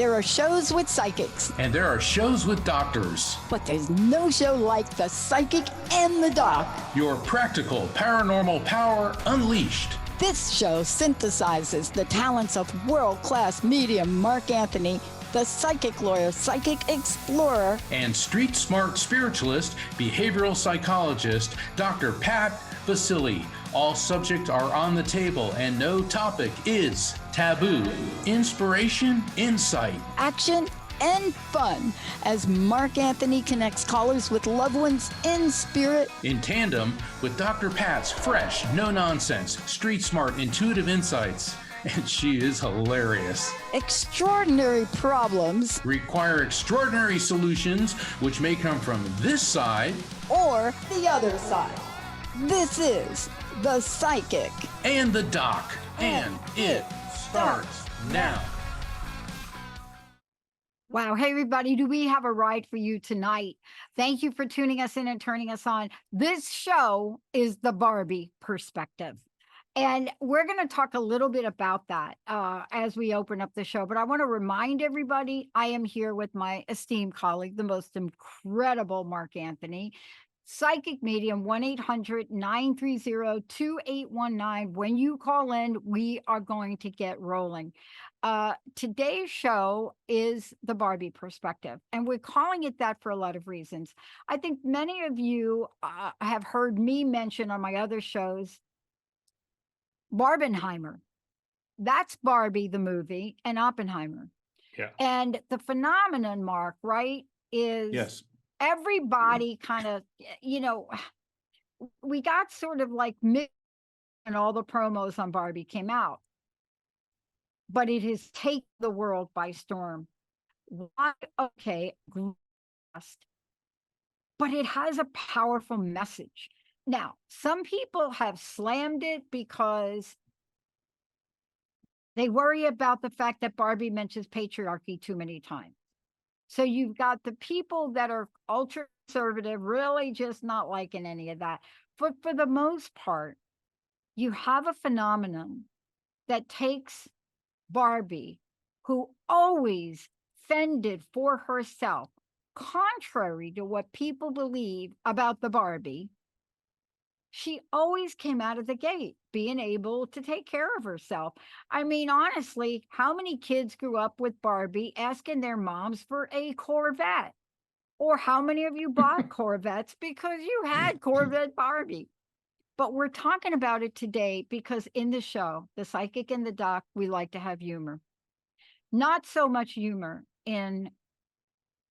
There are shows with psychics. And there are shows with doctors. But there's no show like The Psychic and the Doc. Your practical paranormal power unleashed. This show synthesizes the talents of world-class medium Mark Anthony, the psychic lawyer, psychic explorer, and street smart spiritualist, behavioral psychologist, Dr. Pat Baccili. All subjects are on the table and no topic is taboo. Inspiration, insight, action, and fun as Mark Anthony connects callers with loved ones in spirit. In tandem with Dr. Pat's fresh, no-nonsense, street-smart, intuitive insights. And she is hilarious. Extraordinary problems require extraordinary solutions, which may come from this side or the other side. This is The Psychic and the Doc, and it starts now. Wow. Hey, everybody. Do we have a ride for you tonight? Thank you for tuning us in and turning us on. This show is the Barbie perspective. And we're going to talk a little bit about that as we open up the show. But I want to remind everybody, I am here with my esteemed colleague, the most incredible Mark Anthony, psychic medium, 1-800-930-2819. When you call in, we are going to get rolling. Today's show is the Barbie perspective, and we're calling it that for a lot of reasons. I think many of you have heard me mention on my other shows Barbenheimer. That's Barbie, the movie, and Oppenheimer. Yeah. And the phenomenon, Mark, right, is yes, everybody kind of, we got sort of like mixed and all the promos on Barbie came out. But it has taken the world by storm. Why? Okay, but it has a powerful message. Now, some people have slammed it because they worry about the fact that Barbie mentions patriarchy too many times. So you've got the people that are ultra conservative, really just not liking any of that. But for the most part, you have a phenomenon that takes Barbie, who always fended for herself, contrary to what people believe about the Barbie. She always came out of the gate being able to take care of herself. I mean, honestly, how many kids grew up with Barbie asking their moms for a Corvette? Or how many of you bought Corvettes because you had Corvette Barbie? But we're talking about it today because in the show, The Psychic and the Doc, we like to have humor. Not so much humor in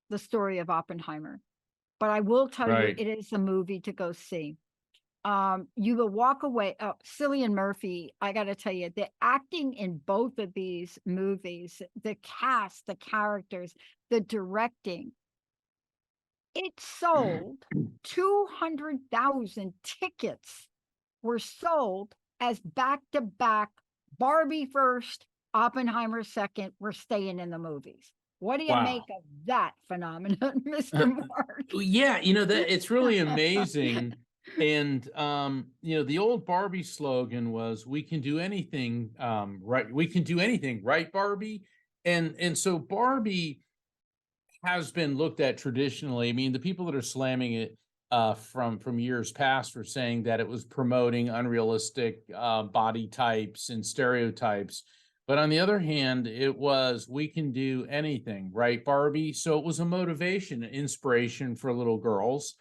the story of Oppenheimer, but I will tell you, it is a movie to go see. You will walk away. Cillian Murphy, I got to tell you, the acting in both of these movies, the cast, the characters, the directing, it sold 200,000 tickets were sold as back-to-back Barbie first, Oppenheimer second. We're staying in the movies. What do you make of that phenomenon, Mr. Mark? Yeah, that it's really amazing. And the old Barbie slogan was, "We can do anything right. We can do anything right, Barbie." And so Barbie has been looked at traditionally. I mean, the people that are slamming it from years past were saying that it was promoting unrealistic body types and stereotypes. But on the other hand, it was, we can do anything, right, Barbie? So it was a motivation, an inspiration for little girls.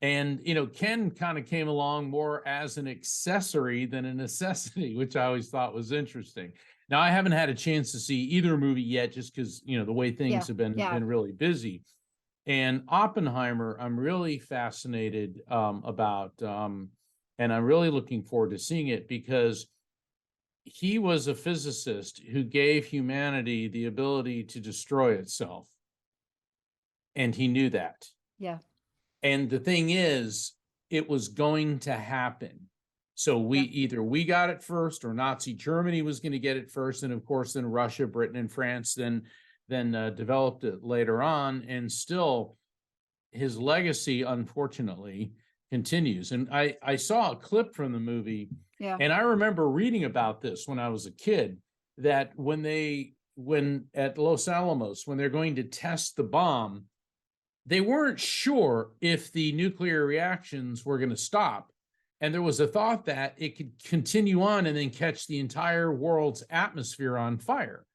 And, Ken kind of came along more as an accessory than a necessity, which I always thought was interesting. Now, I haven't had a chance to see either movie yet, just because, the way things have been really busy. And Oppenheimer, I'm really fascinated about, and I'm really looking forward to seeing it because he was a physicist who gave humanity the ability to destroy itself. And he knew that. Yeah. And the thing is, it was going to happen. So either we got it first, or Nazi Germany was going to get it first. And of course, then Russia, Britain, and France then developed it later on. And still, his legacy, unfortunately, continues. And I saw a clip from the movie, and I remember reading about this when I was a kid, that when when at Los Alamos, when they're going to test the bomb, they weren't sure if the nuclear reactions were going to stop. And there was a thought that it could continue on and then catch the entire world's atmosphere on fire.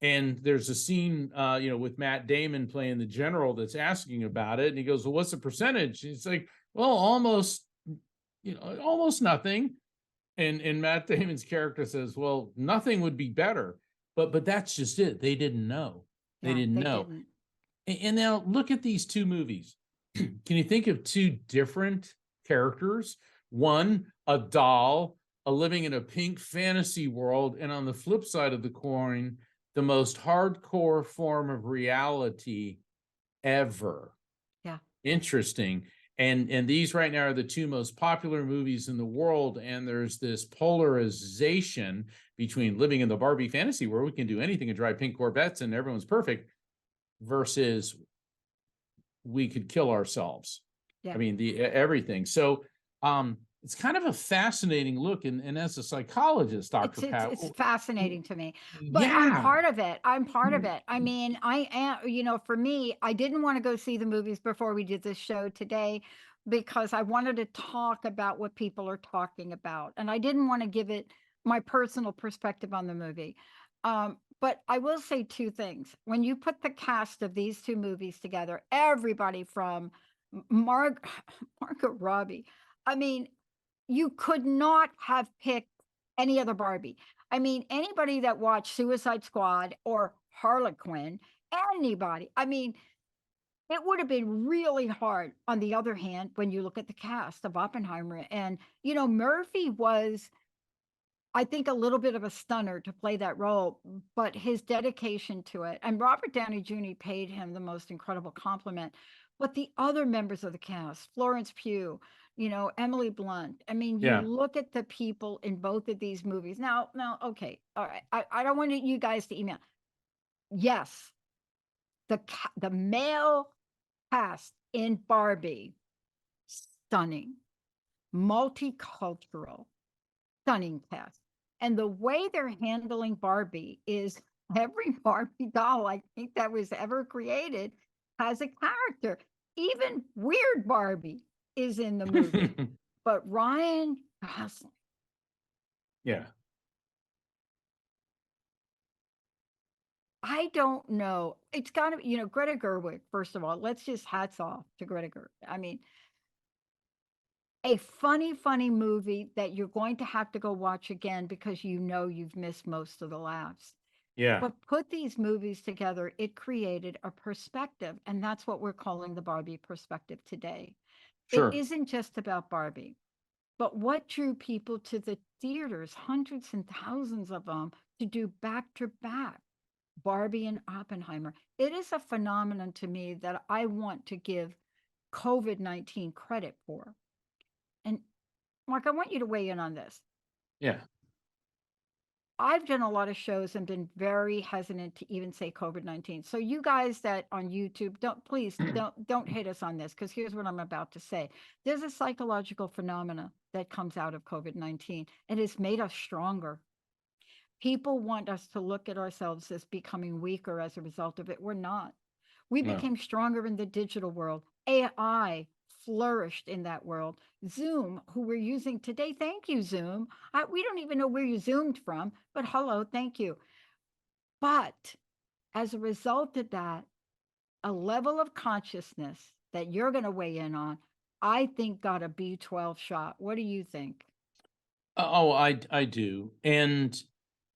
And there's a scene, with Matt Damon playing the general that's asking about it. And he goes, well, what's the percentage? And he's like, well, almost nothing. And Matt Damon's character says, well, nothing would be better. But that's just it. They didn't know. They didn't know. And now look at these two movies. Can you think of two different characters? One, a doll, living in a pink fantasy world. And on the flip side of the coin, the most hardcore form of reality ever. Yeah. Interesting. And these right now are the two most popular movies in the world. And there's this polarization between living in the Barbie fantasy where we can do anything and drive pink Corvettes and everyone's perfect, versus we could kill ourselves. Yeah. I mean, everything. So it's kind of a fascinating look. And as a psychologist, Dr. Pat, It's fascinating to me, but yeah. I'm part of it. I mean, I am, for me, I didn't want to go see the movies before we did this show today because I wanted to talk about what people are talking about. And I didn't want to give it my personal perspective on the movie. But I will say two things. When you put the cast of these two movies together, everybody from Margot Robbie, I mean, you could not have picked any other Barbie. I mean, anybody that watched Suicide Squad or Harlequin, anybody. I mean, it would have been really hard. On the other hand, when you look at the cast of Oppenheimer, and, Murphy was, I think, a little bit of a stunner to play that role, but his dedication to it, and Robert Downey Jr. paid him the most incredible compliment. But the other members of the cast, Florence Pugh, Emily Blunt. I mean, you look at the people in both of these movies. Now, okay, all right. I don't want you guys to email. Yes, the male cast in Barbie, stunning, multicultural, stunning cast. And the way they're handling Barbie is every Barbie doll I think that was ever created has a character. Even weird Barbie is in the movie. But Ryan Gosling. Yeah. I don't know. It's got to, Greta Gerwig, first of all, let's just hats off to Greta Gerwig. I mean, a funny movie that you're going to have to go watch again because you've missed most of the laughs. Yeah. But put these movies together, it created a perspective. And that's what we're calling the Barbie perspective today. Sure. It isn't just about Barbie, but what drew people to the theaters, hundreds and thousands of them, to do back to back Barbie and Oppenheimer. It is a phenomenon to me that I want to give COVID-19 credit for. And Mark, I want you to weigh in on this. Yeah. I've done a lot of shows and been very hesitant to even say COVID-19. So you guys that on YouTube, don't hit us on this, because here's what I'm about to say. There's a psychological phenomena that comes out of COVID-19, and it's made us stronger. People want us to look at ourselves as becoming weaker as a result of it. We're not. We became stronger in the digital world. AI flourished in that world. Zoom, who we're using today, thank you, Zoom. We don't even know where you Zoomed from, but hello, thank you. But as a result of that, a level of consciousness that you're going to weigh in on, I think got a B12 shot. What do you think? Oh, I do. And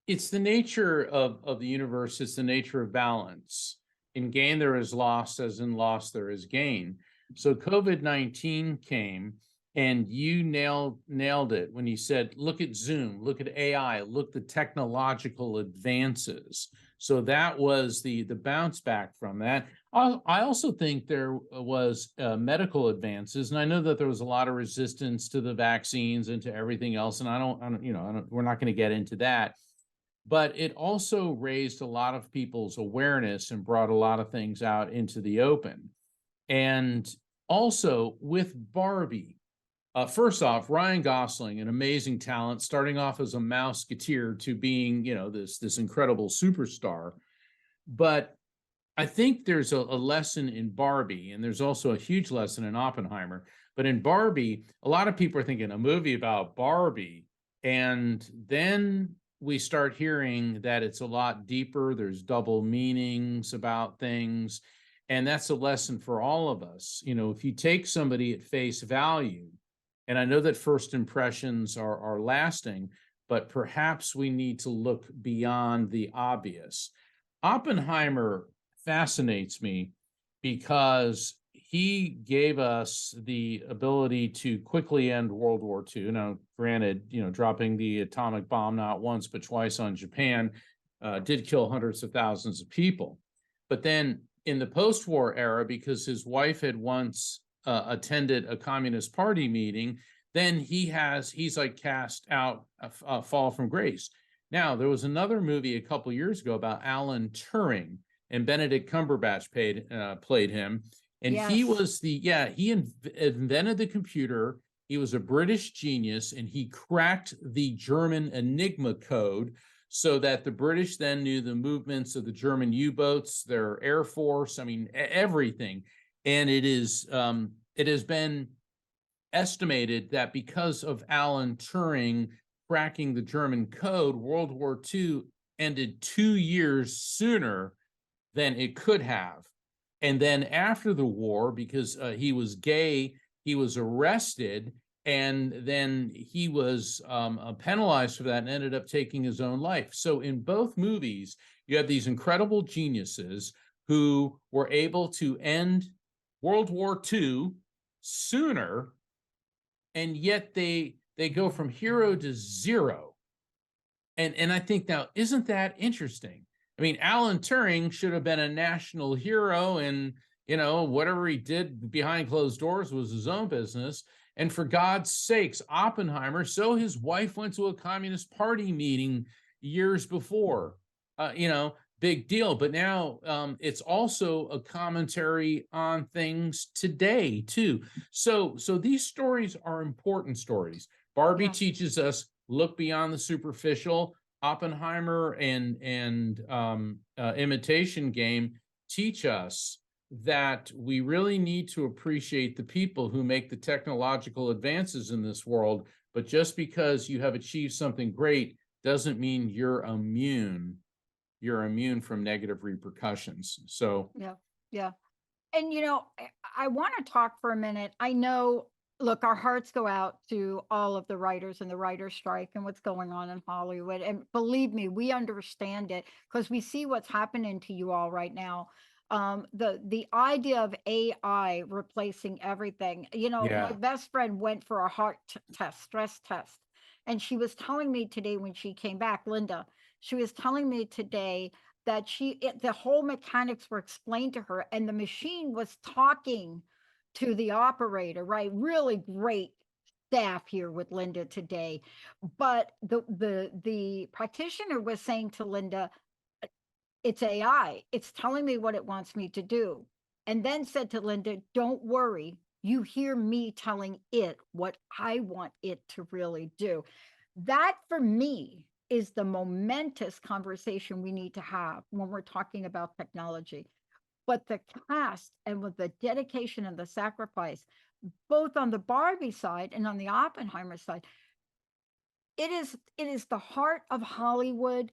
it's the nature of the universe. It's the nature of balance. In gain, there is loss, as in loss, there is gain. So COVID-19 came, and you nailed it when you said, look at Zoom, look at AI, look at the technological advances. So that was the bounce back from that. I also think there was medical advances, and I know that there was a lot of resistance to the vaccines and to everything else, and we're not going to get into that. But it also raised a lot of people's awareness and brought a lot of things out into the open. And also with Barbie, first off, Ryan Gosling, an amazing talent, starting off as a Mouseketeer to being, this incredible superstar. But I think there's a lesson in Barbie, and there's also a huge lesson in Oppenheimer. But in Barbie, a lot of people are thinking a movie about Barbie, and then we start hearing that it's a lot deeper. There's double meanings about things, and that's a lesson for all of us. You know, if you take somebody at face value, and I know that first impressions are lasting, but perhaps we need to look beyond the obvious. Oppenheimer fascinates me because he gave us the ability to quickly end World War II. Now, granted, you know, dropping the atomic bomb not once but twice on Japan did kill hundreds of thousands of people. But then in the post-war era, because his wife had once attended a Communist Party meeting, then he's like cast out, fall from grace. Now, there was another movie a couple years ago about Alan Turing, and Benedict Cumberbatch played him. And he Yes. was he invented the computer. He was a British genius, and he cracked the German Enigma code so that the British then knew the movements of the German U-boats, their air force, I mean, everything. And it has been estimated that because of Alan Turing cracking the German code, World War II ended 2 years sooner than it could have. And then after the war, because he was gay, he was arrested, and then he was penalized for that and ended up taking his own life. So in both movies, you have these incredible geniuses who were able to end World War II sooner, and yet they go from hero to zero. And I think, now, isn't that interesting? I mean, Alan Turing should have been a national hero, and, you know, whatever he did behind closed doors was his own business. And for God's sakes, Oppenheimer, so his wife went to a Communist Party meeting years before, you know, big deal. But now it's also a commentary on things today too. So these stories are important stories. Barbie Yeah. teaches us, look beyond the superficial. Oppenheimer and Imitation Game teach us that we really need to appreciate the people who make the technological advances in this world. But just because you have achieved something great doesn't mean you're immune. You're immune from negative repercussions. So Yeah. Yeah. And I want to talk for a minute. I know, look, our hearts go out to all of the writers and the writer's strike and what's going on in Hollywood. And believe me, we understand it because we see what's happening to you all right now. The idea of AI replacing everything. My yeah, best friend went for a test, stress test, and she was telling me today when she came back, Linda, she was telling me today that the whole mechanics were explained to her, and the machine was talking to the operator, right? Really great staff here with Linda today. But the practitioner was saying to Linda, it's AI. It's telling me what it wants me to do. And then said to Linda, don't worry. You hear me telling it what I want it to really do. That for me is the momentous conversation we need to have when we're talking about technology. But the cast and with the dedication and the sacrifice, both on the Barbie side and on the Oppenheimer side, it is the heart of Hollywood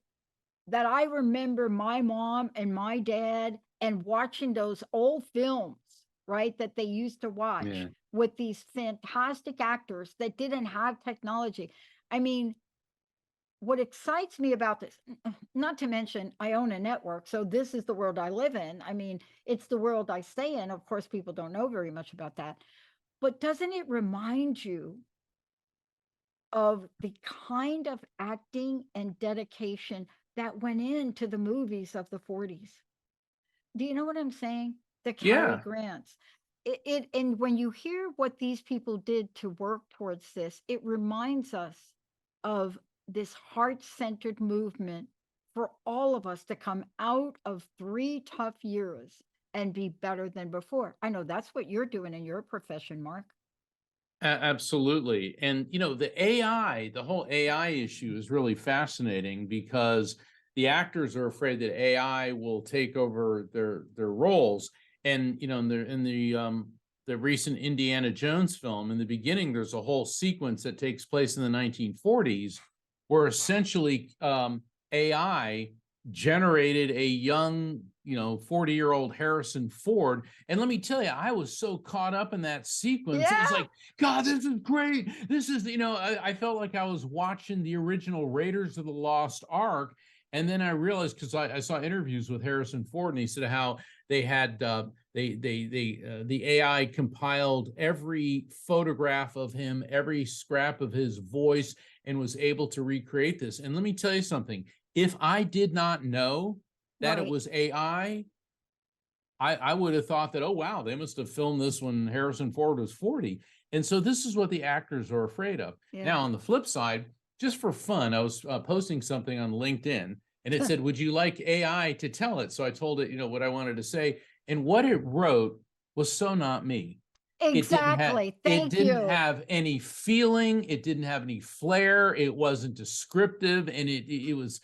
that I remember my mom and my dad and watching those old films, right, that they used to watch yeah, with these fantastic actors that didn't have technology. I mean, what excites me about this, not to mention I own a network, so this is the world I live in. I mean, it's the world I stay in. Of course, people don't know very much about that. But doesn't it remind you of the kind of acting and dedication that went into the movies of the 40s? Do you know what I'm saying? The Cary yeah. Grants. And when you hear what these people did to work towards this, it reminds us of this heart-centered movement for all of us to come out of 3 tough years and be better than before. I know that's what you're doing in your profession, Mark. Absolutely. And, you know, the whole AI issue is really fascinating because the actors are afraid that AI will take over their roles. And in the recent Indiana Jones film, in the beginning, there's a whole sequence that takes place in the 1940s where essentially AI generated a young 40-year-old Harrison Ford. And let me tell you, I was so caught up in that sequence. It was like, God, this is great. This is, I felt like I was watching the original Raiders of the Lost Ark. And then I realized, because I saw interviews with Harrison Ford, and he said how they had the AI compiled every photograph of him, every scrap of his voice, and was able to recreate this. And let me tell you something. If I did not know that it was AI, I would have thought that, oh, wow, they must have filmed this when Harrison Ford was 40. And so this is what the actors are afraid of. Now, on the flip side, just for fun, I was posting something on LinkedIn, and it said, would you like AI to tell it? So I told it, what I wanted to say. And what it wrote was so not me. Exactly. It didn't have any feeling. It didn't have any flair. It wasn't descriptive. And it was,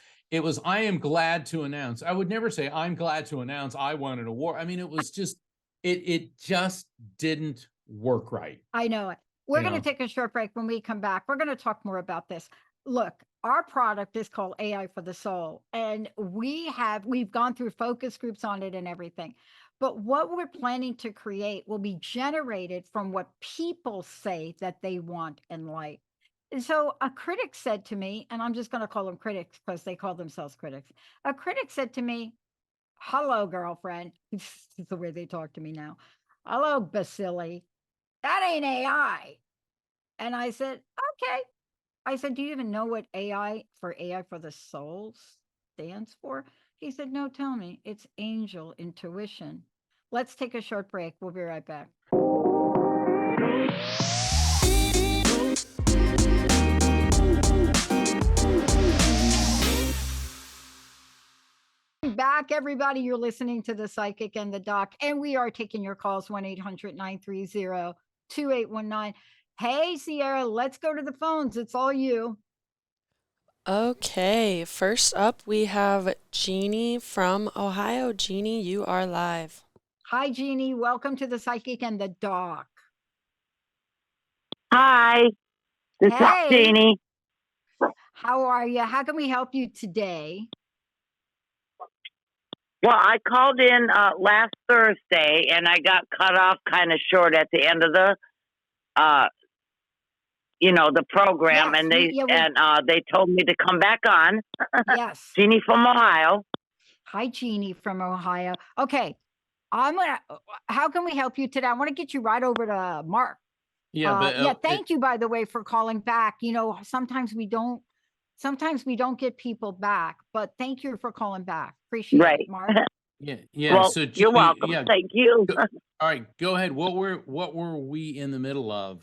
I am glad to announce. I would never say, I'm glad to announce I won an award. I mean, it was just, it just didn't work right. I know it. We're going to take a short break. When we come back, we're going to talk more about this. Look, our product is called AI for the Soul, and we've gone through focus groups on it and everything. But what we're planning to create will be generated from what people say that they want in life. And so a critic said to me, and I'm just going to call them critics because they call themselves critics. A critic said to me, hello, girlfriend. This is the way they talk to me now. Hello, Baccili. That ain't AI. And I said, okay. I said, do you even know what AI for the Soul stands for? He said, no, tell me. It's angel intuition. Let's take a short break. We'll be right back. Back, everybody. You're listening to The Psychic and the Doc, and we are taking your calls 1-800-930-2819. Hey, Sierra, let's go to the phones. It's all you. Okay, first up we have Jeannie from Ohio. Jeannie, you are live. Hi, Jeannie. Welcome to The Psychic and the Doc. Hi, this is Jeannie. How are you? How can we help you today? Well, I called in last Thursday, and I got cut off kind of short at the end of the, the program, Yes, and they told me to come back on. Yes. Jeannie from Ohio. Hi, Jeannie from Ohio. Okay, how can we help you today? I want to get you right over to Mark. Thank you, by the way, for calling back. Sometimes we don't get people back, but thank you for calling back. Appreciate it, Mark. Yeah. Well, So you're welcome. Thank you. All right, go ahead. What were we in the middle of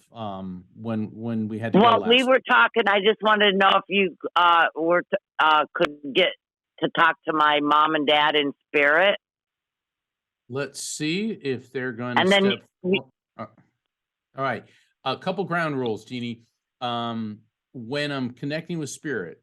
when we had to go last? Well, we were talking. I just wanted to know if you could get to talk to my mom and dad in spirit. Let's see if they're going to step forward. All right. A couple ground rules, Jeannie. When I'm connecting with spirits,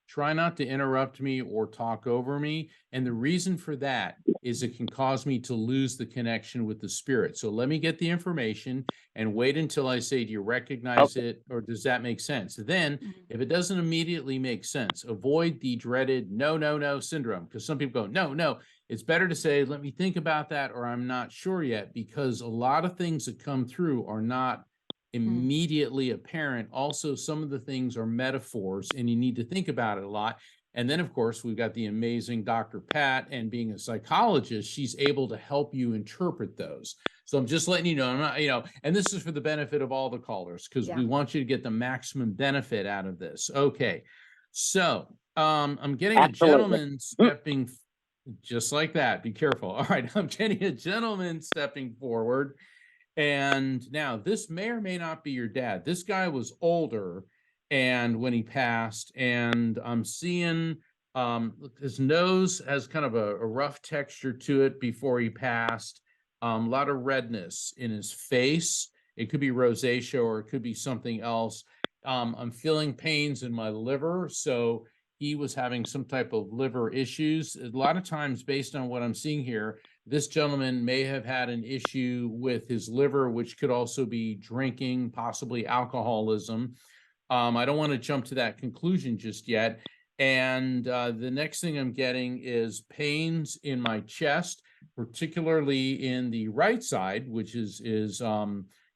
try not to interrupt me or talk over me. And the reason for that is it can cause me to lose the connection with the spirit. So let me get the information and wait until I say, do you recognize it? Or does that make sense? Then if it doesn't immediately make sense, avoid the dreaded no syndrome. Because some people go, no. It's better to say, let me think about that, or I'm not sure yet, because a lot of things that come through are not immediately apparent. Also, some of the things are metaphors, and you need to think about it a lot. And then, of course, we've got the amazing Dr. Pat, and being a psychologist, she's able to help you interpret those. So I'm just letting you know, I'm not, and this is for the benefit of all the callers, because we want you to get the maximum benefit out of this. Okay. So I'm getting a gentleman stepping just like that. Be careful. All right. I'm getting a gentleman stepping forward. And now this may or may not be your dad. This guy was older, and when he passed, and I'm seeing his nose has kind of a rough texture to it before he passed. A lot of redness in his face. It could be rosacea, or it could be something else. I'm feeling pains in my liver. So he was having some type of liver issues. A lot of times, based on what I'm seeing here, this gentleman may have had an issue with his liver, which could also be drinking, possibly alcoholism. I don't want to jump to that conclusion just yet. And the next thing I'm getting is pains in my chest, particularly in the right side, which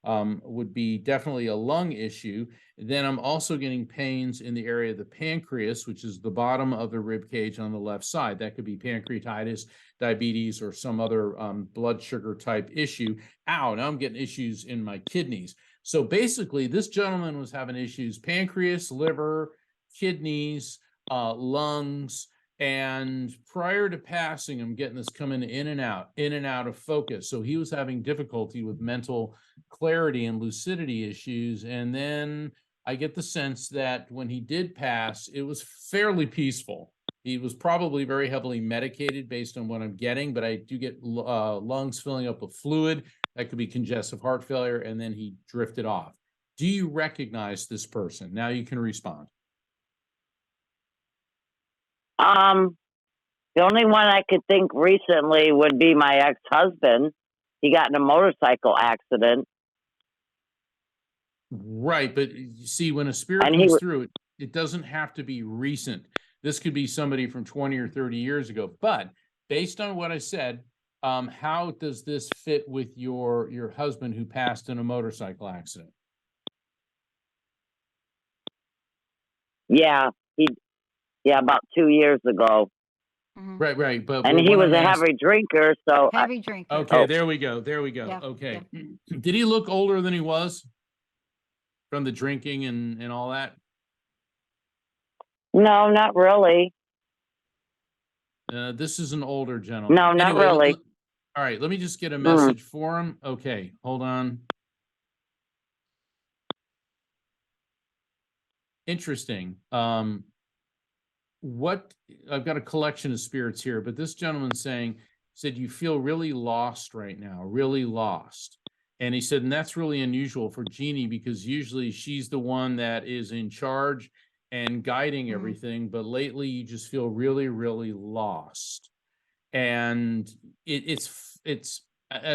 would be definitely a lung issue. Then I'm also getting pains in the area of the pancreas, which is the bottom of the rib cage on the left side. That could be pancreatitis, diabetes, or some other blood sugar type issue. Ow, now I'm getting issues in my kidneys. So basically, this gentleman was having issues: pancreas, liver, kidneys, lungs. And prior to passing, I'm getting this coming in and out of focus. So he was having difficulty with mental clarity and lucidity issues. And then I get the sense that when he did pass, it was fairly peaceful. He was probably very heavily medicated based on what I'm getting, but I do get lungs filling up with fluid. That could be congestive heart failure, and then he drifted off. Do you recognize this person? Now you can respond. The only one I could think recently would be my ex-husband. He got in a motorcycle accident. Right, but you see, when a spirit And comes through, it doesn't have to be recent. This could be somebody from 20 or 30 years ago. But based on what I said, how does this fit with your husband who passed in a motorcycle accident? Yeah, about 2 years ago. Right. But And he what was I'm a asking- heavy drinker, so Heavy drinker. Okay, there we go. Yeah, Okay. Did he look older than he was from the drinking and all that? no, not really. This is an older gentleman. No, not Anyway, really. all right, let me just get a message for him. Okay, hold on. Interesting. What I've got a collection of spirits here, but this gentleman said you feel really lost right now, really lost. And he said, and that's really unusual for Jeannie, because usually she's the one that is in charge and guiding everything, but lately you just feel really, really lost. And it's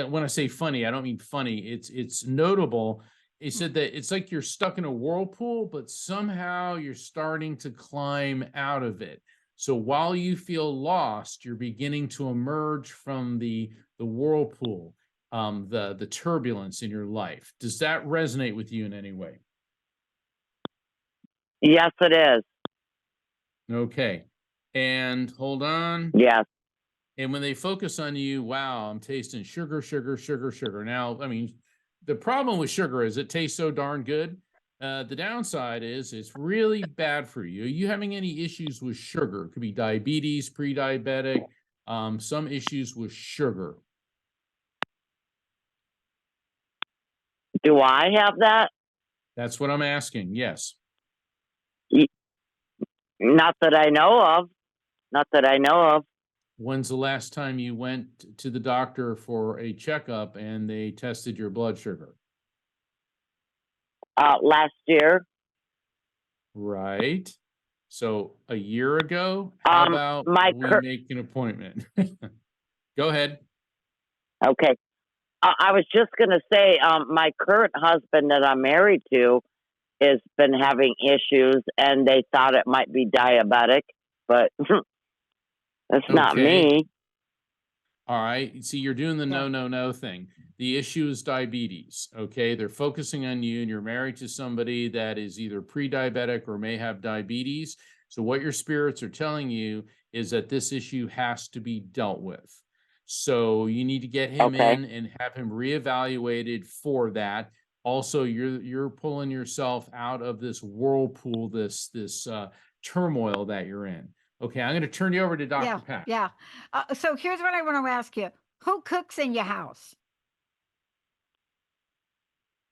when I say funny, I don't mean funny. It's notable. He said that it's like you're stuck in a whirlpool, but somehow you're starting to climb out of it. So while you feel lost, you're beginning to emerge from the whirlpool, the turbulence in your life. Does that resonate with you in any way? Yes, it is. Okay. And hold on. Yes. And when they focus on you, wow, I'm tasting sugar, sugar, sugar, sugar. Now, I mean, the problem with sugar is it tastes so darn good. The downside is it's really bad for you. Are you having any issues with sugar? It could be diabetes, pre-diabetic, some issues with sugar. Do I have that? That's what I'm asking. Yes. Not that I know of. Not that I know of. When's the last time you went to the doctor for a checkup and they tested your blood sugar? Last year. Right. So a year ago, how about we make an appointment? Go ahead. Okay. I was just going to say, my current husband that I'm married to has been having issues, and they thought it might be diabetic, but that's not me. All right. See, you're doing the no thing. The issue is diabetes. Okay. They're focusing on you, and you're married to somebody that is either pre-diabetic or may have diabetes. So what your spirits are telling you is that this issue has to be dealt with. So you need to get him in and have him reevaluated for that. Also, you're pulling yourself out of this whirlpool, this turmoil that you're in. Okay, I'm going to turn you over to Dr. Pat. Yeah. So here's what I want to ask you: who cooks in your house?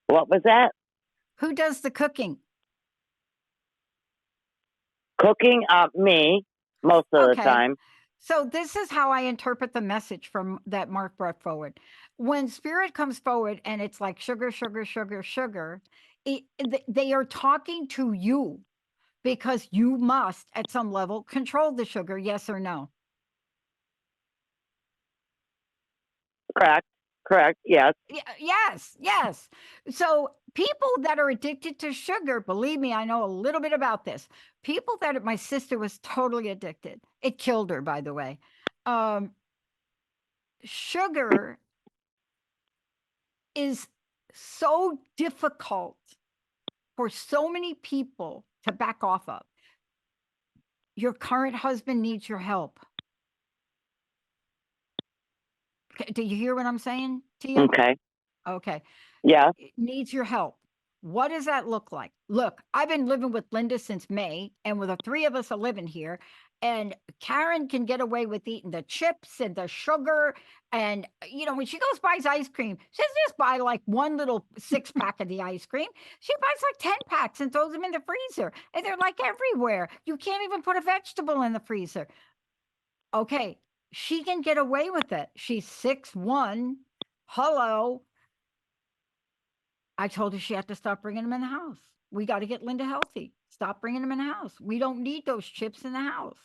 What was that? Who does the cooking? Cooking, me, most of the time. So this is how I interpret the message from that Mark brought forward. When spirit comes forward and it's like sugar, sugar, sugar, sugar, they are talking to you because you must at some level control the sugar, yes or no? Correct. Correct. Yes. Yes, yes. So people that are addicted to sugar, believe me, I know a little bit about this. People that my sister was totally addicted. It killed her, by the way. Sugar is so difficult for so many people to back off of. Your current husband needs your help. Do you hear what I'm saying, Tia? Okay. Okay. Yeah. It needs your help. What does that look like? Look, I've been living with Linda since May, and with the three of us are living here. And Karen can get away with eating the chips and the sugar. And, when she goes buys ice cream, she doesn't just buy like one little 6-pack of the ice cream. She buys like 10 packs and throws them in the freezer. And they're like everywhere. You can't even put a vegetable in the freezer. Okay, she can get away with it. She's 6'1". Hello. I told her she had to stop bringing them in the house. We got to get Linda healthy. Stop bringing them in the house. We don't need those chips in the house.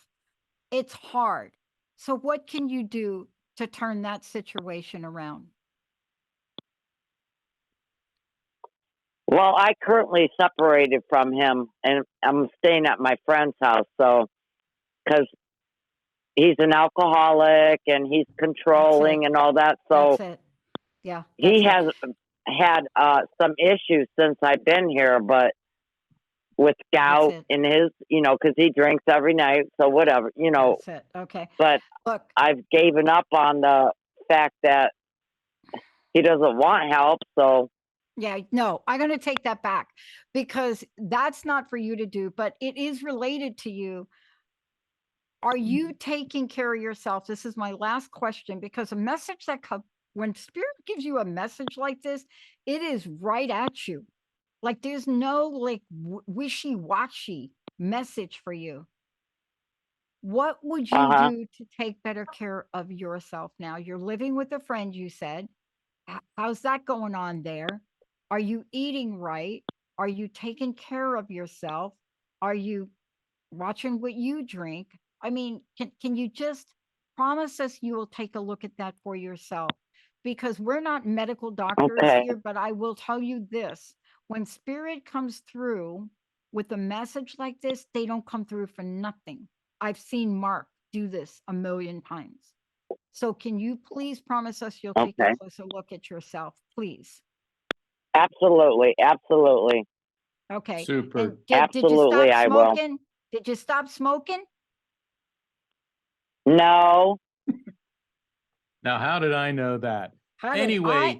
It's hard. So what can you do to turn that situation around? Well, I currently separated from him, and I'm staying at my friend's house. So, because he's an alcoholic and he's controlling and all that, so That's it. Yeah. he has had some issues since I've been here, but with gout in his, because he drinks every night. So whatever, That's it. Okay. But Look, I've given up on the fact that he doesn't want help. So yeah, no, I'm going to take that back because that's not for you to do, but it is related to you. Are you taking care of yourself? This is my last question, because a message that comes when spirit gives you a message like this, it is right at you. Like there's no like wishy-washy message for you. What would you do to take better care of yourself now? You're living with a friend, you said. How's that going on there? Are you eating right? Are you taking care of yourself? Are you watching what you drink? I mean, can you just promise us you will take a look at that for yourself? Because we're not medical doctors here, but I will tell you this. When spirit comes through with a message like this, they don't come through for nothing. I've seen Mark do this a million times. So can you please promise us you'll take a closer look at yourself, please? Absolutely. Absolutely. Okay. Super. And did you Absolutely, stop I will. smoking? Did you stop smoking? No. Now, how did I know that? How did Anyway, I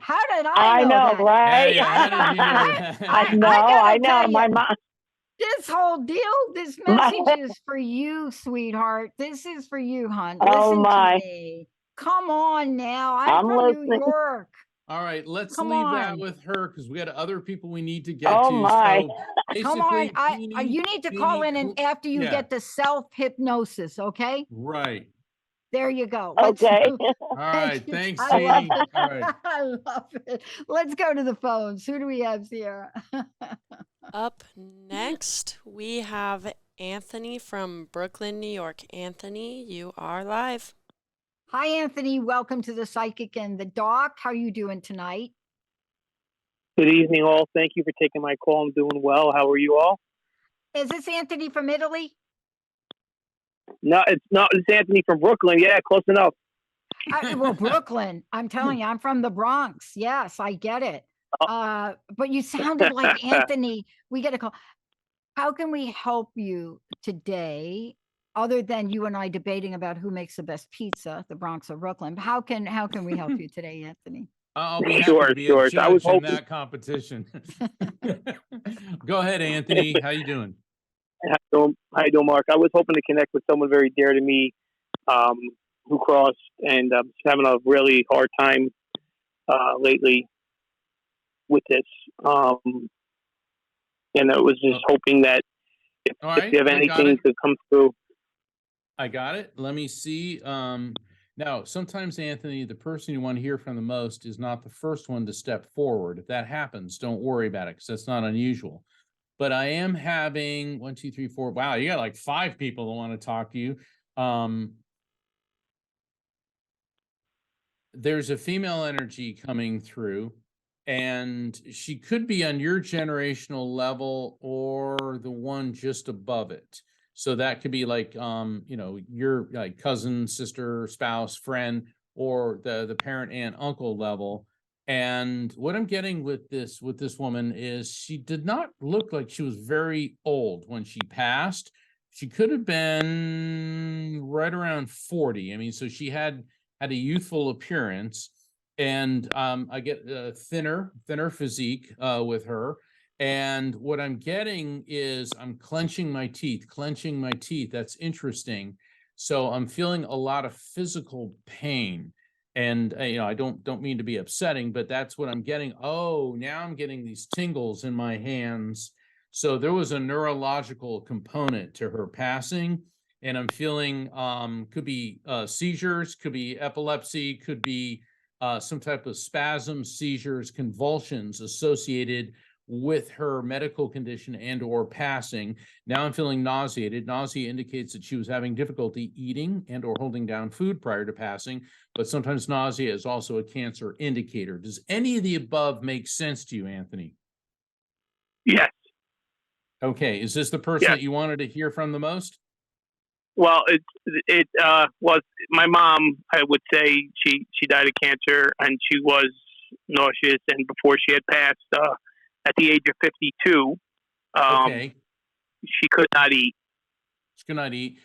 know, that? right? how did you know that? I know. gotta I know. tell My you, mom. this whole deal, this message is for you, sweetheart. This is for you, hon. Oh Listen my. to me. Come on now. I'm I'm from New listening. York. All right, let's Come leave that on. with her because we got other people we need to get Oh to. my. So Come on. basically, You need to call in and after you get the self-hypnosis, okay? right. There you go. Okay. All right, thanks, I love Jeannie. it. All right. I love it. Let's go to the phones. Who do we have, Sierra? Up next, we have Anthony from Brooklyn, New York. Anthony, you are live. Hi, Anthony. Welcome to the Psychic and the Doc. How are you doing tonight? Good evening, all. Thank you for taking my call. I'm doing well. How are you all? Is this Anthony from Italy? No, it's Anthony from Brooklyn. Yeah, close enough. Well, Brooklyn. I'm telling you, I'm from the Bronx. Yes, I get it. But you sounded like Anthony. We get a call. How can we help you today, other than you and I debating about who makes the best pizza, the Bronx or Brooklyn? How can we help you today, Anthony? I'll be happy to be a judge in that competition. Go ahead, Anthony. How you doing? How you doing, Mark? I was hoping to connect with someone very dear to me, who crossed, and having a really hard time lately with this. And I was just hoping that if you have anything to come through. I got it. Let me see. Now, sometimes, Anthony, the person you want to hear from the most is not the first one to step forward. If that happens, don't worry about it because that's not unusual. but I am having 1, 2, 3, 4. Wow, you got like 5 people that want to talk to you. There's a female energy coming through, and she could be on your generational level or the one just above it. So that could be like, your like cousin, sister, spouse, friend, or the parent, aunt, uncle level. And what I'm getting with this woman is she did not look like she was very old when she passed. She could have been right around 40. I mean, so she had a youthful appearance, and I get a thinner physique with her. And what I'm getting is I'm clenching my teeth. That's interesting. So I'm feeling a lot of physical pain. And I don't mean to be upsetting, but that's what I'm getting. Oh, now I'm getting these tingles in my hands. So there was a neurological component to her passing, and I'm feeling could be seizures, could be epilepsy, could be some type of spasms, seizures, convulsions associated with her medical condition and or passing. Now I'm feeling nauseated. Nausea indicates that she was having difficulty eating and or holding down food prior to passing, but sometimes nausea is also a cancer indicator. Does any of the above make sense to you, Anthony? Yes. Okay, is this the person that you wanted to hear from the most? Well, it was my mom. I would say she died of cancer, and she was nauseous. And before she had passed, at the age of 52, Okay, she could not eat. she could not eat.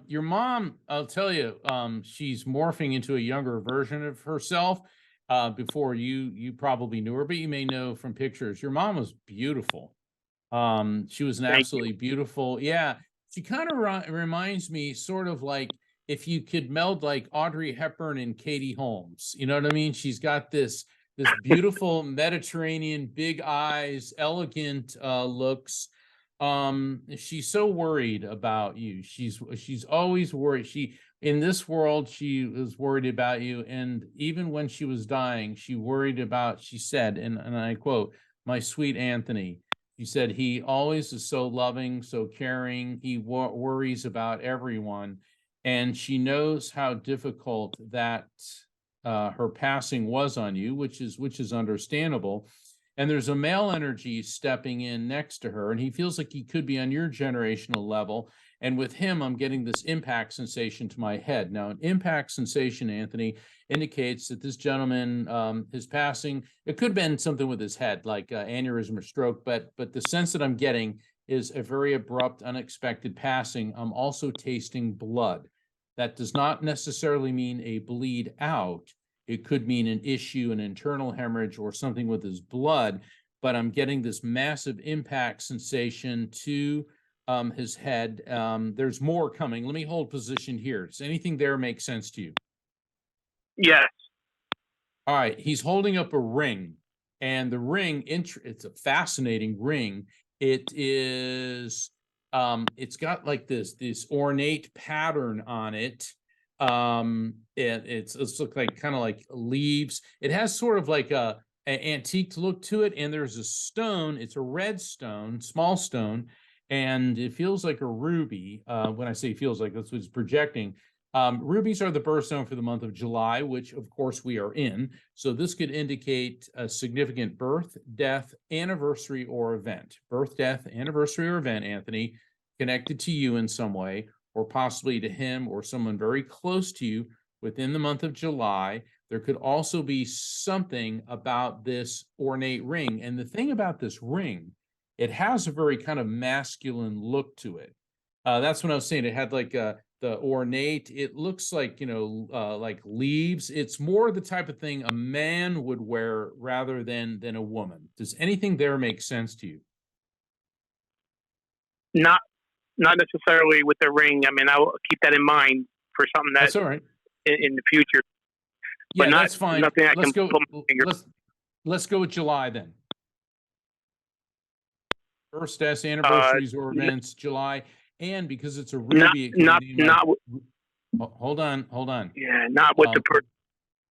Your mom, I'll tell you, she's morphing into a younger version of herself. Before you probably knew her, but you may know from pictures. Your mom was beautiful. She was an Thank you. absolutely beautiful. Yeah, she kind of reminds me sort of like if you could meld like Audrey Hepburn and Katie Holmes. You know what I mean? She's got this beautiful Mediterranean, big eyes, elegant looks. She's so worried about you. She's always worried. She in this world, she was worried about you. And even when she was dying, she worried about, she said, and I quote, "My sweet Anthony." She said, "He always is so loving, so caring. He worries about everyone." And she knows how difficult that her passing was on you, which is understandable. And there's a male energy stepping in next to her, and he feels like he could be on your generational level. And with him, I'm getting this impact sensation to my head. Now, an impact sensation, Anthony, indicates that this gentleman, his passing, it could have been something with his head, like aneurysm or stroke, but the sense that I'm getting is a very abrupt, unexpected passing. I'm also tasting blood. That does not necessarily mean a bleed out. It could mean an issue, an internal hemorrhage, or something with his blood, but I'm getting this massive impact sensation to his head. There's more coming. Let me hold position here. Does anything there make sense to you? Yes. All right, he's holding up a ring, and the ring, it's a fascinating ring. It is, it's got like this ornate pattern on it. It's look like kind of like leaves. It has sort of like a antique look to it, and there's a stone. It's a red stone, small stone, and it feels like a ruby. When I say feels like, that's what it's projecting. Rubies are the birthstone for the month of July, which of course we are in. So this could indicate a significant birth, death, anniversary, or event. Birth, death, anniversary, or event, Anthony, connected to you in some way, or possibly to him or someone very close to you within the month of July. There could also be something about this ornate ring. And the thing about this ring, it has a very kind of masculine look to it. That's what I was saying. It had like the ornate, it looks like, like leaves. It's more the type of thing a man would wear rather than a woman. Does anything there make sense to you? Not necessarily with the ring. I mean, I'll keep that in mind for something that That's all right. in the future. Yeah, But not, that's fine. nothing I Let's can go. put my finger. Let's go with July then. First deaths, anniversaries, or events, July, and because it's a ruby, it can be like, hold on. Yeah, not with the person.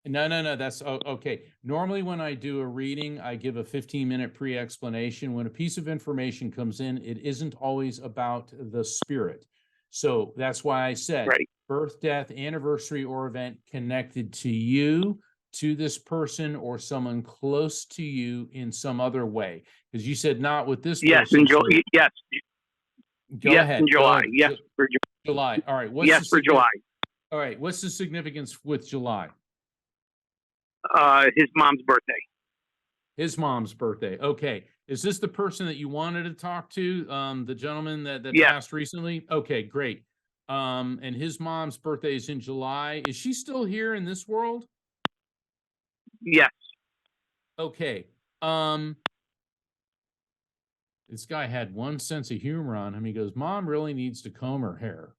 No. That's okay. Normally, when I do a reading, I give a 15-minute pre-explanation. When a piece of information comes in, it isn't always about the spirit. So that's why I said Right. birth, death, anniversary, or event connected to you, to this person, or someone close to you in some other way. Because you said not with this Yes, in person. So yes, go yes, ahead. in Go July. ahead. Yes, for July. All right. yes for July. All right. What's the significance with July? His mom's birthday. His mom's birthday. Okay. Is this the person that you wanted to talk to? The gentleman that Yes, passed recently? Okay, great. And his mom's birthday is in July. Is she still here in this world? yes. Okay. This guy had one sense of humor on him. He goes, Mom really needs to comb her hair.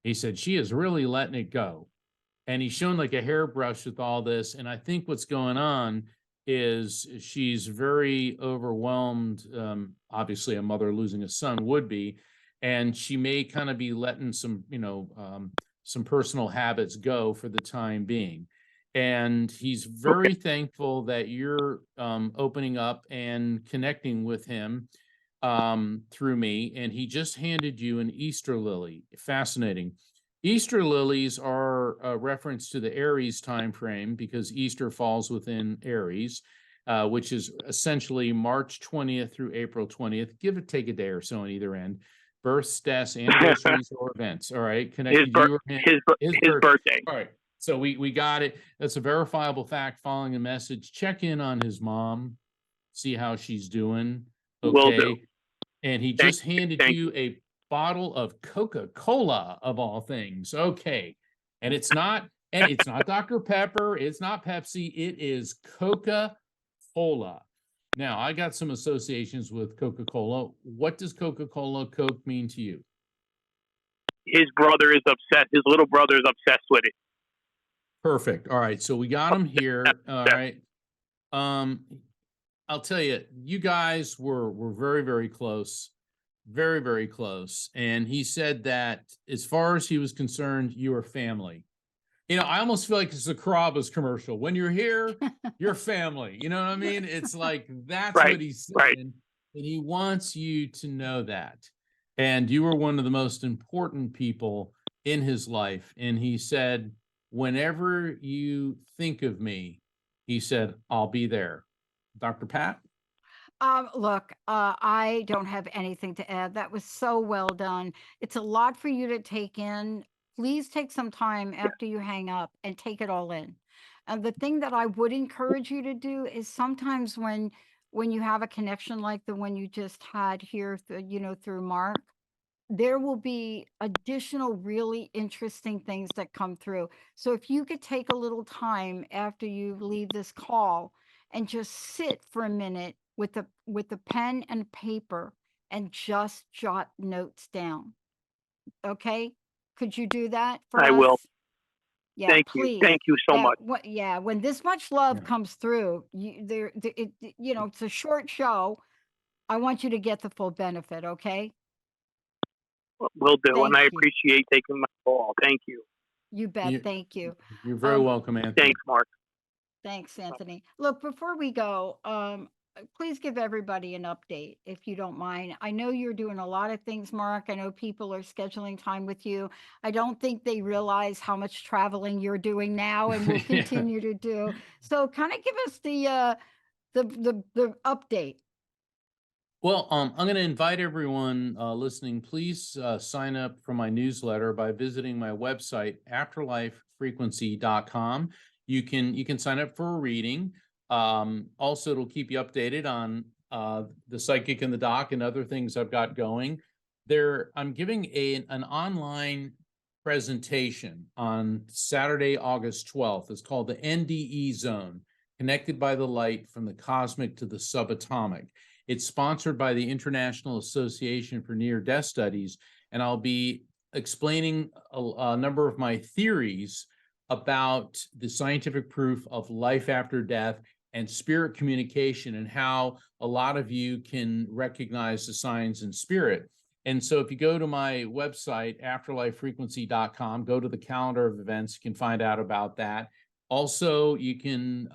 He said, she is really letting it go. And he's shown like a hairbrush with all this. And I think what's going on is she's very overwhelmed. Obviously, a mother losing a son would be, and she may kind of be letting some, some personal habits go for the time being. And he's very thankful that you're opening up and connecting with him through me. And he just handed you an Easter lily. Fascinating. Easter lilies are a reference to the Aries time frame because Easter falls within Aries, which is essentially March 20th through April 20th. Give or take a day or so on either end. Births, deaths, anniversaries, or events. All right, connected to you or him. His birthday. All right, so we got it. That's a verifiable fact. Following a message, check in on his mom, see how she's doing. Will do. Okay, and he just handed you a bottle of Coca-Cola of all things. Okay. And it's not Dr. Pepper, it's not Pepsi, it is Coca-Cola. Now, I got some associations with Coca-Cola. What does Coca-Cola Coke mean to you? His brother is obsessed. His little brother is obsessed with it. Perfect. All right. So we got him here. All right. I'll tell you, you guys were very, very close. Very, very close. And he said that as far as he was concerned, you were family. I almost feel like it's a Carrabba's commercial. When you're here, you're family. You know what I mean? It's like, that's what he's saying. Right. And he wants you to know that. And you were one of the most important people in his life. And he said, whenever you think of me, he said, I'll be there. Dr. Pat? Look, I don't have anything to add. That was so well done. It's a lot for you to take in. Please take some time after you hang up and take it all in. And the thing that I would encourage you to do is sometimes when you have a connection like the one you just had here, through Mark, there will be additional really interesting things that come through. So if you could take a little time after you leave this call and just sit for a minute with a pen and paper and just jot notes down. Okay? Could you do that for us? I will. Yeah, Thank please. you. Thank you so much. When this much love Yeah. comes through, it's a short show. I want you to get the full benefit, okay? Will do. Thank And I you. appreciate taking my call. Thank you. You bet. You- Thank you. You're very Um, welcome, Anthony. Thanks, Mark. Thanks, Anthony. Look, before we go, please give everybody an update if you don't mind. I know you're doing a lot of things, Mark. I know people are scheduling time with you. I don't think they realize how much traveling you're doing now and will Yeah. continue to do. So kind of give us the update. Well, I'm going to invite everyone listening. Please sign up for my newsletter by visiting my website, afterlifefrequency.com. You can sign up for a reading. Also, it'll keep you updated on the Psychic and the Doc and other things I've got going. I'm giving an online presentation on Saturday, August 12th. It's called the NDE Zone, Connected by the Light from the Cosmic to the Subatomic. It's sponsored by the International Association for Near-Death Studies, and I'll be explaining a number of my theories about the scientific proof of life after death and spirit communication and how a lot of you can recognize the signs in spirit. And so if you go to my website, afterlifefrequency.com, go to the calendar of events, you can find out about that. Also, you can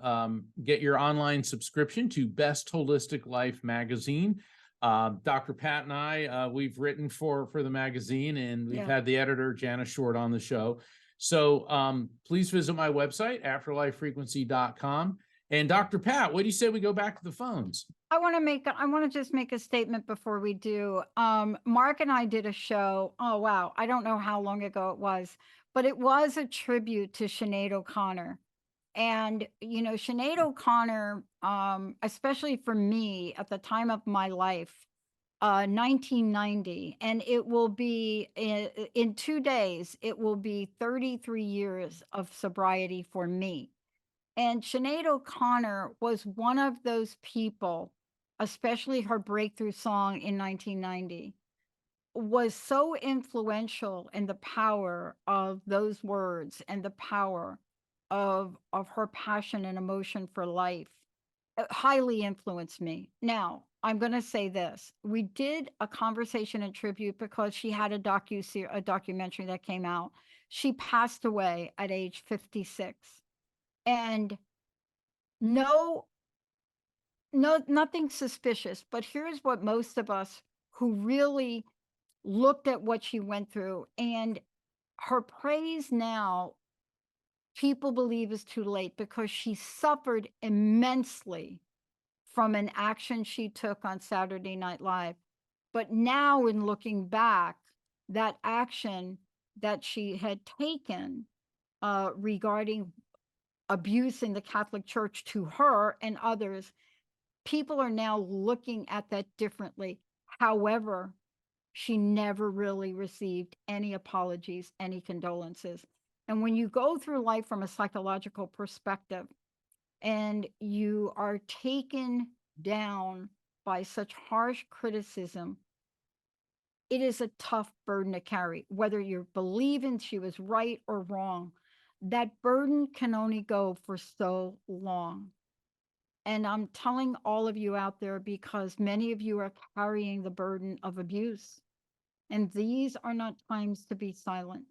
get your online subscription to Best Holistic Life magazine. Dr. Pat and I, we've written for the magazine, and we've had the editor, Jana Short, on the show. So please visit my website, afterlifefrequency.com. And Dr. Pat, what do you say we go back to the phones? I want to just make a statement before we do. Mark and I did a show. Oh, wow. I don't know how long ago it was, but it was a tribute to Sinead O'Connor. And, you know, Sinead O'Connor, especially for me at the time of my life, 1990, and it will be in 2 days, it will be 33 years of sobriety for me. And Sinead O'Connor was one of those people, especially her breakthrough song in 1990, was so influential in the power of those words and the power of her passion and emotion for life. It highly influenced me. Now, I'm going to say this. We did a conversation and tribute because she had a documentary that came out. She passed away at age 56. And nothing suspicious, but here's what most of us who really looked at what she went through, and her praise now, people believe is too late because she suffered immensely from an action she took on Saturday Night Live. But now, in looking back, that action that she had taken regarding abuse in the Catholic Church to her and others, people are now looking at that differently. However, she never really received any apologies, any condolences. And when you go through life from a psychological perspective and you are taken down by such harsh criticism, it is a tough burden to carry, whether you believe in she was right or wrong. That burden can only go for so long. And I'm telling all of you out there because many of you are carrying the burden of abuse. And these are not times to be silent.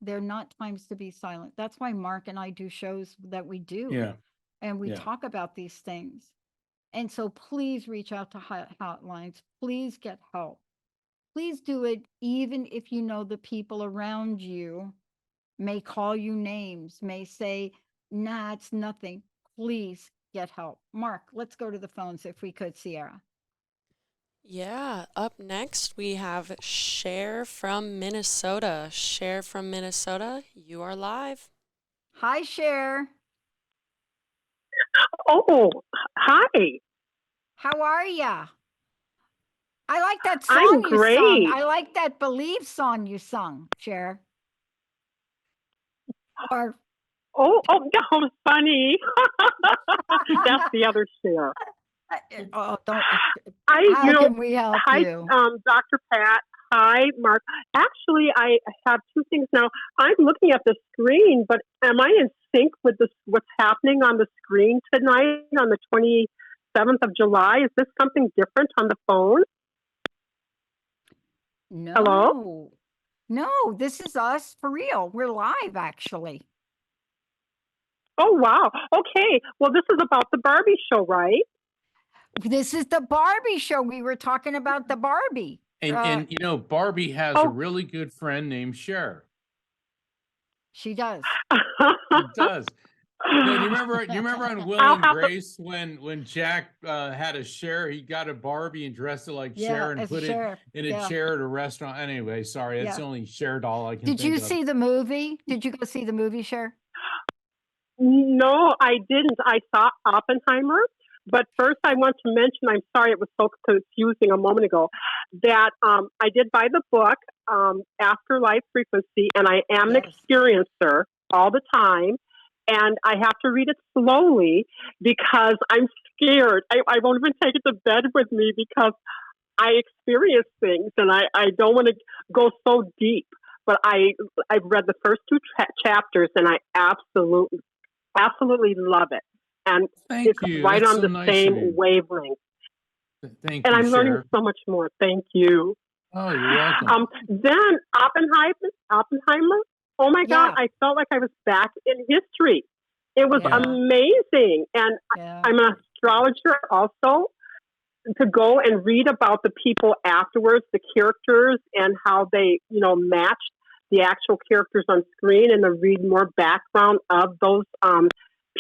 They're not times to be silent. That's why Mark and I do shows that we do. Yeah. And we Yeah. talk about these things. And so please reach out to hotlines. Please get help. Please do it even if you know the people around you may call you names, may say, nah, it's nothing. Please get help. Mark, let's go to the phones if we could, Sierra. Yeah, up next we have Cher from Minnesota. Cher from Minnesota, you are live. Hi, Cher. Oh, hi. How are ya? I like that I'm song you sung. great. I like that Believe song you sung, Cher. Or Oh, no, funny. That's the other share. don't. I, How can we help hi, you? Dr. Pat. Hi, Mark. Actually, I have two things now. I'm looking at the screen, but am I in sync with what's happening on the screen tonight on the 27th of July? Is this something different on the phone? No. Hello? No, this is us for real. We're live, actually. Oh, wow. Okay. Well, this is about the Barbie show, right? This is the Barbie show. We were talking about the Barbie. And you know, Barbie has a really good friend named Cher. She does. She does. You know, do you remember on Will and Grace when Jack had a Cher, he got a Barbie and dressed it like Cher and put it in a chair at a restaurant. Anyway, sorry, that's the only Cher doll I can think of. Did you see the movie? Did you go see the movie, Cher? No, I didn't. I saw Oppenheimer. But first, I want to mention, I'm sorry it was so confusing a moment ago, that I did buy the book, Afterlife Frequency, and I am an experiencer all the time. And I have to read it slowly because I'm scared. I won't even take it to bed with me because I experience things and I don't want to go so deep. But I've read the first two chapters and I absolutely love it. And it's right on the same wavelength. Thank and you, I'm learning Cher. so much more. Thank you. Oh, you're welcome. Then Oppenheimer. Oh my God, I felt like I was back in history. It was Yeah. amazing. And Yeah. I'm an astrologer also. To go and read about the people afterwards, the characters, and how they, matched the actual characters on screen, and to read more background of those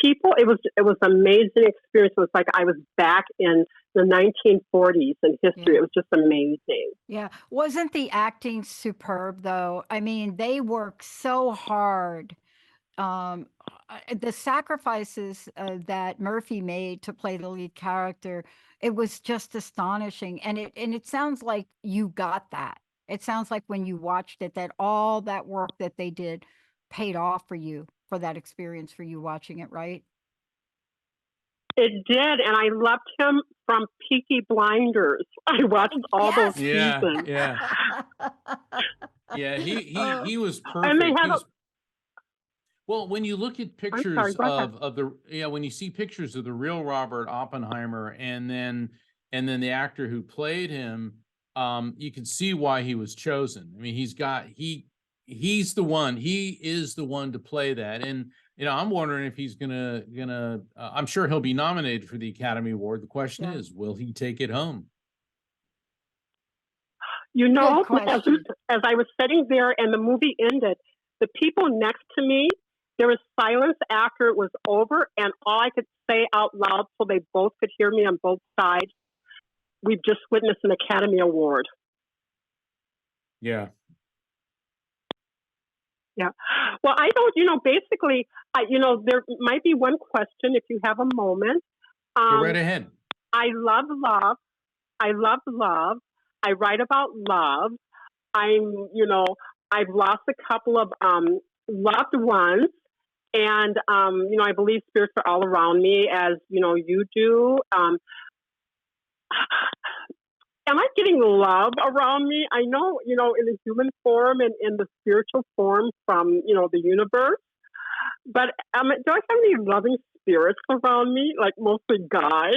people. It was an amazing experience. It was like I was back in the 1940s in history. Yeah. It was just amazing. Yeah. Wasn't the acting superb though? I mean, they work so hard. Um, the sacrifices that Murphy made to play the lead character, it was just astonishing. And it sounds like you got that. It sounds like when you watched it, that all that work that they did paid off for you, for that experience, for you watching it, right? It did, and I loved him from Peaky Blinders. I watched all those Yes. Yeah, seasons, yeah, yeah. Oh, He was and they perfect. He had a. was well, when you look at I'm sorry. pictures Go ahead. of the yeah, when you see pictures of the real Robert Oppenheimer and then the actor who played him, you can see why he was chosen. I mean, he's the one. He is the one to play that. And I'm wondering if he's gonna. I'm sure he'll be nominated for the Academy Award. The question yeah. is, will he take it home? You Good know, question. as I was sitting there and the movie ended, the people next to me, there was silence after it was over, and all I could say out loud so they both could hear me on both sides, we've just witnessed an Academy Award. Yeah. Yeah. Well, I don't, basically, there might be one question if you have a moment. Go right ahead. I love love. I love love. I write about love. I've lost a couple of loved ones, and I believe spirits are all around me, as you do. Am I getting love around me? I know, in the human form and in the spiritual form from the universe, but do I have any loving spirits around me? Like mostly guys?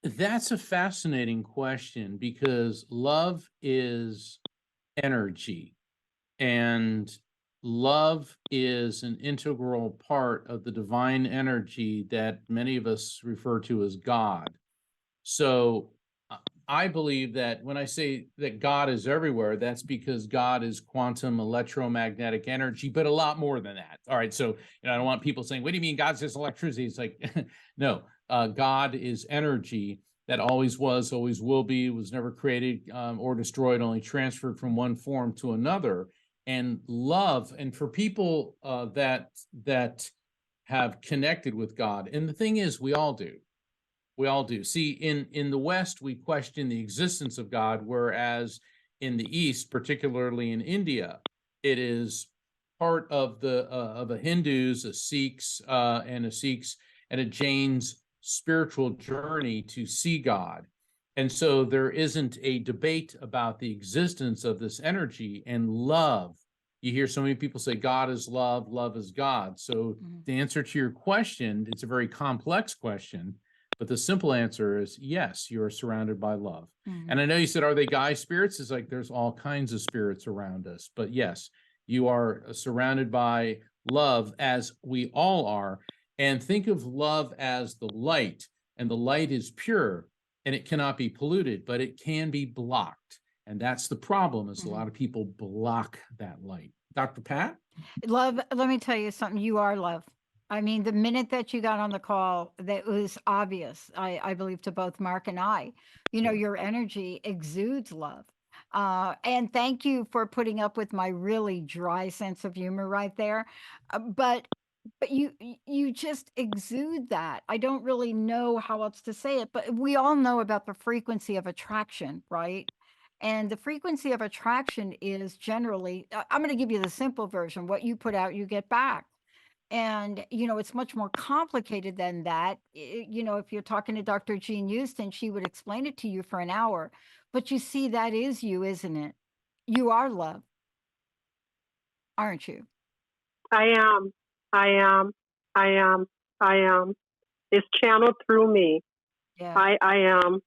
That's a fascinating question because love is energy, and love is an integral part of the divine energy that many of us refer to as God. So I believe that when I say that God is everywhere, that's because God is quantum electromagnetic energy, but a lot more than that. All right. So, I don't want people saying, what do you mean God's just electricity? It's like, no, God is energy that always was, always will be, was never created or destroyed, only transferred from one form to another. And love, and for people that have connected with God, and the thing is, we all do. We all do. See, in the West, we question the existence of God, whereas in the East, particularly in India, it is part of the Hindus, a Sikhs, and a Jain's spiritual journey to see God. And so there isn't a debate about the existence of this energy and love. You hear so many people say God is love, love is God. So the answer to your question, it's a very complex question, but the simple answer is yes, you are surrounded by love. And I know you said, are they guy spirits? It's like there's all kinds of spirits around us. But yes, you are surrounded by love, as we all are. And think of love as the light, and the light is pure and it cannot be polluted, but it can be blocked. And that's the problem, is a lot of people block that light. Dr. Pat? Love, let me tell you something. You are love. I mean, the minute that you got on the call, that was obvious, I believe, to both Mark and I. Your energy exudes love. And thank you for putting up with my really dry sense of humor right there. But you just exude that. I don't really know how else to say it, but we all know about the frequency of attraction, right? And the frequency of attraction is generally, I'm going to give you the simple version. What you put out, you get back. And, it's much more complicated than that. If you're talking to Dr. Jean Houston, she would explain it to you for an hour. But you see, that is you, isn't it? You are love, aren't you? I am. I am. I am. I am. It's channeled through me. Yeah. I am.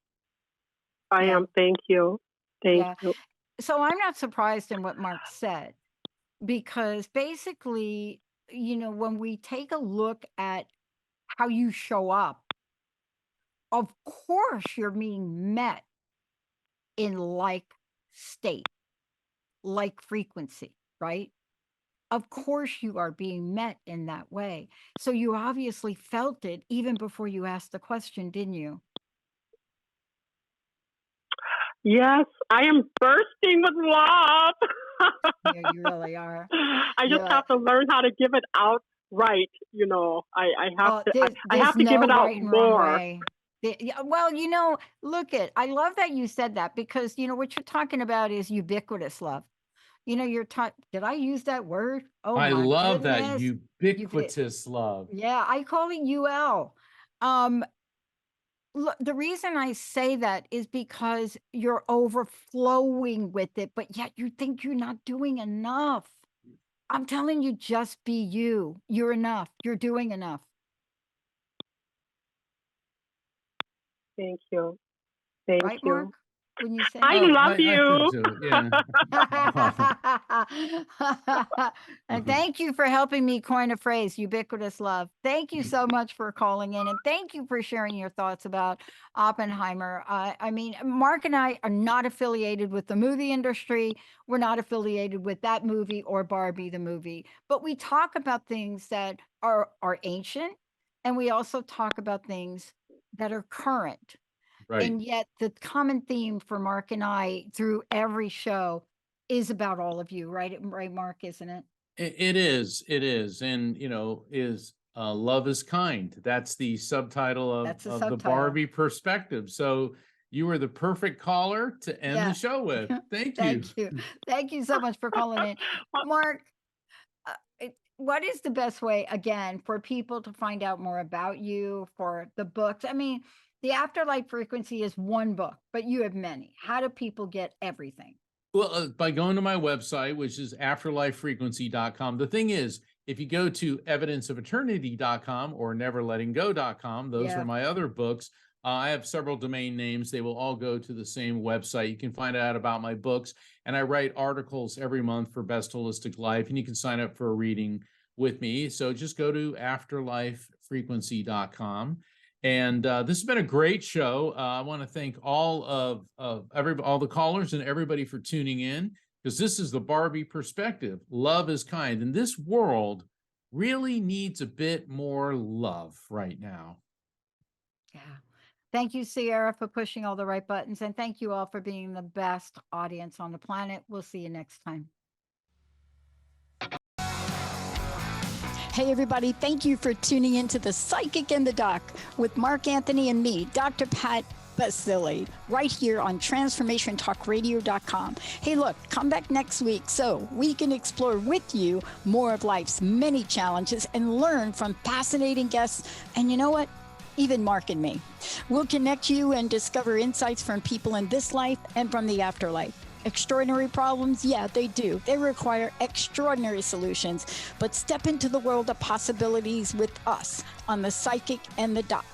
I Yeah. am. Thank you. Thank Yeah. you. So I'm not surprised in what Mark said, because basically when we take a look at how you show up, of course you're being met in like state, like frequency, right? Of course you are being met in that way. So you obviously felt it even before you asked the question, didn't you? Yes, I am bursting with love. Yeah, you really are. I just Yeah. have to learn how to give it out right. I have to. I There's have to give no it out right and wrong more. way. Yeah, well, I love that you said that because what you're talking about is ubiquitous love. You're taught. Did I use that word? Oh I my love that goodness. ubiquitous love. Yeah, I call it UL. Look, the reason I say that is because you're overflowing with it, but yet you think you're not doing enough. I'm telling you, just be you. You're enough. You're doing enough. Thank you. Thank Right, you. Mark? Wouldn't you say? I Oh, love I you. think so. Yeah. And thank you for helping me coin a phrase, ubiquitous love. Thank you so much for calling in, and thank you for sharing your thoughts about Oppenheimer. I mean, Mark and I are not affiliated with the movie industry. We're not affiliated with that movie or Barbie the movie, but we talk about things that are ancient, and we also talk about things that are current. Right. And yet the common theme for Mark and I through every show is about all of you, right? Right, Mark, isn't it? It is. It is. And, is love is kind. That's the subtitle That's the of the subtitle. Barbie perspective. So you were the perfect caller to end Yeah. the show with. Thank you. Thank you. Thank you so much for calling in. Mark, what is the best way, again, for people to find out more about you, for the books? I mean, The Afterlife Frequency is one book, but you have many. How do people get everything? Well, by going to my website, which is afterlifefrequency.com. The thing is, if you go to evidenceofeternity.com or neverlettinggo.com, those Yeah. are my other books. I have several domain names. They will all go to the same website. You can find out about my books, and I write articles every month for Best Holistic Life, and you can sign up for a reading with me. So just go to afterlifefrequency.com. And this has been a great show. I want to thank all the callers and everybody for tuning in, because this is the Barbie perspective. Love is kind, and this world really needs a bit more love right now. Yeah. Thank you, Sierra, for pushing all the right buttons. And thank you all for being the best audience on the planet. We'll see you next time. Hey, everybody, thank you for tuning in to The Psychic and the Doc with Mark Anthony and me, Dr. Pat Baccili, right here on TransformationTalkRadio.com. Hey, look, come back next week so we can explore with you more of life's many challenges and learn from fascinating guests. And you know what? Even Mark and me. We'll connect you and discover insights from people in this life and from the afterlife. Extraordinary problems? Yeah, they do. They require extraordinary solutions. But step into the world of possibilities with us on The Psychic and the Doc.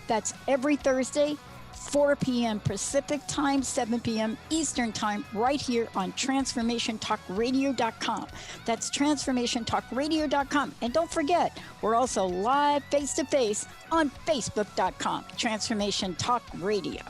That's every Thursday, 4 p.m. Pacific Time, 7 p.m. Eastern Time, right here on TransformationTalkRadio.com. That's TransformationTalkRadio.com. And don't forget, we're also live face-to-face on Facebook.com, Transformation Talk Radio.